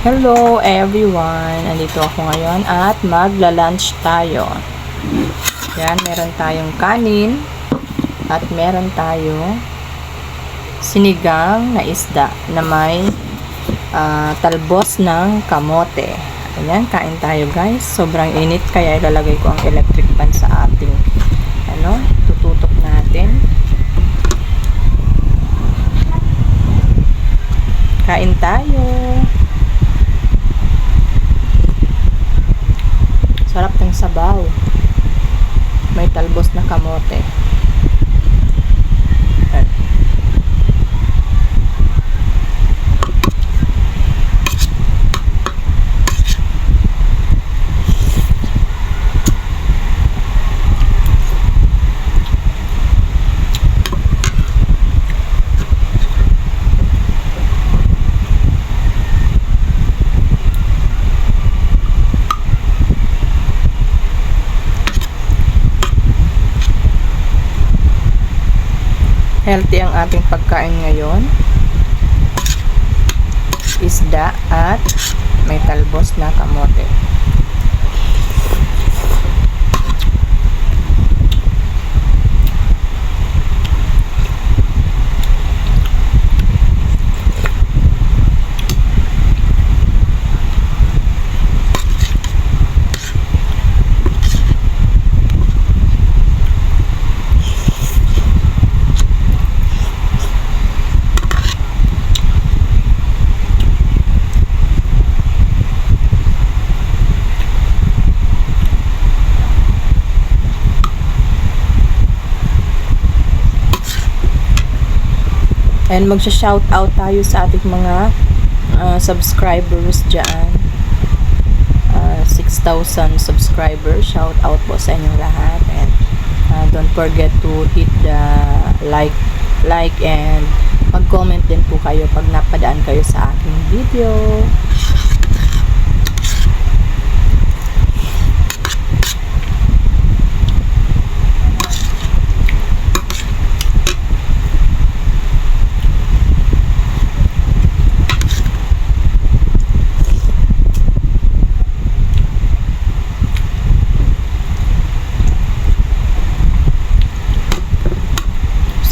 Hello everyone! Andito ako ngayon at magla-lunch tayo. Yan, meron tayong kanin at meron tayong sinigang na isda na may talbos ng kamote. Ayan, kain tayo guys. Sobrang init kaya ilalagay ko ang electric fan sa ating tututok natin. Kain tayo. Sarap ng sabaw. May talbos na kamote. Healthy ang ating pagkain ngayon. Isda at may talbos na kamote. And magsha-shout out tayo sa ating mga subscribers dyan. 6,000 subscribers. Shout out po sa inyong lahat. And don't forget to hit the like and mag-comment din po kayo pag napadaan kayo sa aking video.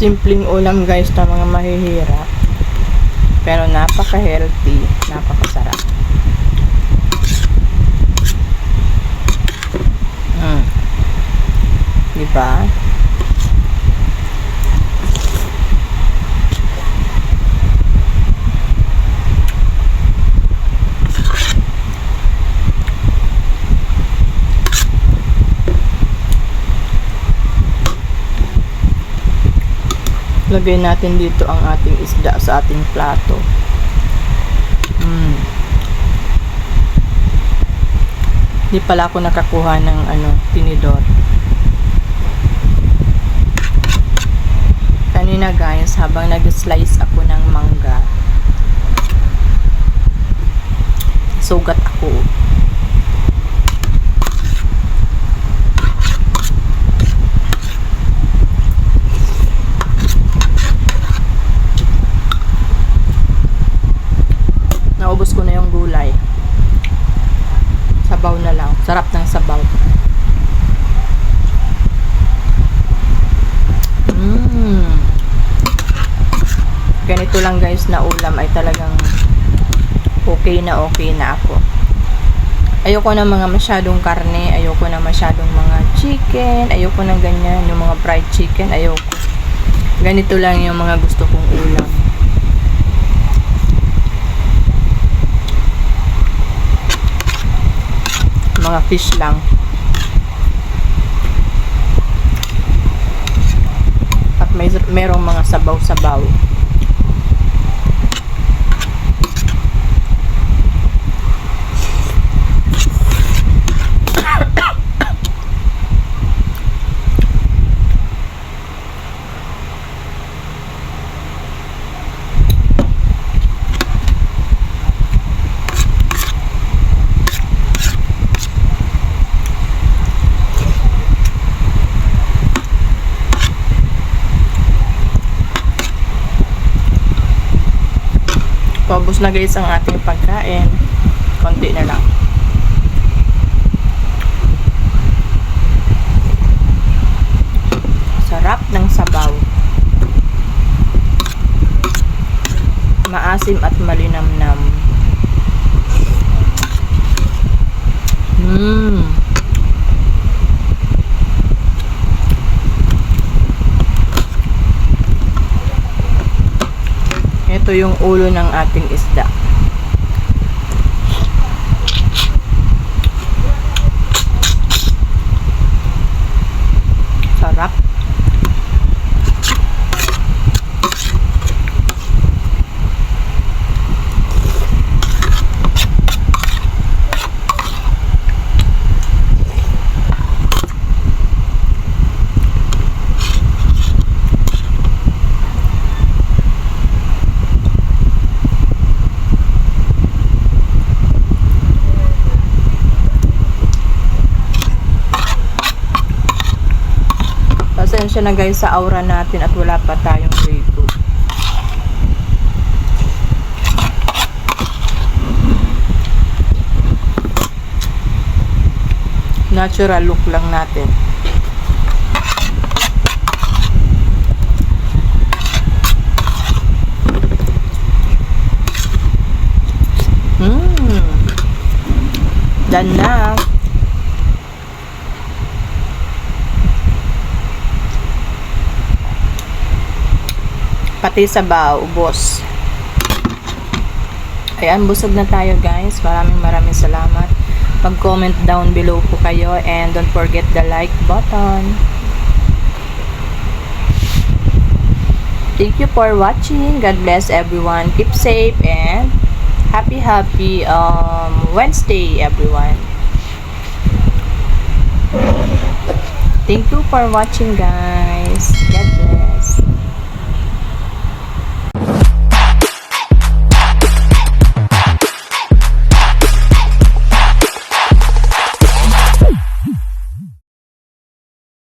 Simpleng ulam guys na mga mahihirap, pero napaka-healthy, napakasarap. Diba? Lagay natin dito ang ating isda sa ating plato. Hindi pala ako nakakuha ng tinidor. Kanina guys, habang nag-slice ako ng mangga, sugat ako. Naubos ko na yung gulay. Sabaw na lang. Sarap ng sabaw. Ganito lang guys na ulam ay talagang okay na ako. Ayoko na mga masyadong karne. Ayoko na masyadong mga chicken. Ayoko na ganyan. Yung mga fried chicken. Ayoko. Ganito lang yung mga gusto kong ulam. Mga fish lang. At merong mga sabaw-sabaw. Paubos na guys ang ating pagkain. Konti na lang. Sarap ng sabaw. Maasim at malinamnam. Ito yung ulo ng ating isda. Sarap. Pasensya na guys sa aura natin at wala pa tayong rego. Natural look lang natin. Done na. Pati sabaw, ubos. Ayan, busog na tayo guys. Maraming salamat. Mag-comment down below po kayo and don't forget the like button. Thank you for watching. God bless everyone. Keep safe and happy Wednesday everyone. Thank you for watching guys. God